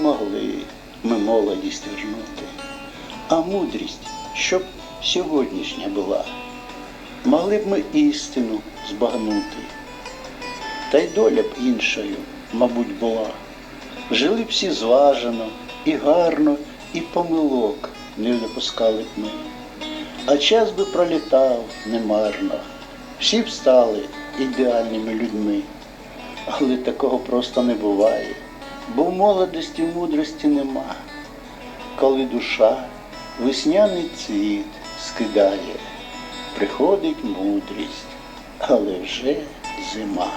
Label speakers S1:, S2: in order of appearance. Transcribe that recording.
S1: могли ми молодість вернути, а мудрість, щоб сьогоднішня була, могли б ми істину збагнути. Та й доля б іншою, мабуть, була. Жили б всі зважено і гарно, і помилок не допускали б ми. А час би пролітав немарно, всі б стали ідеальними людьми. Але такого просто не буває, бо в молодості мудрості нема. Коли душа весняний цвіт скидає, приходить мудрість, але вже зима.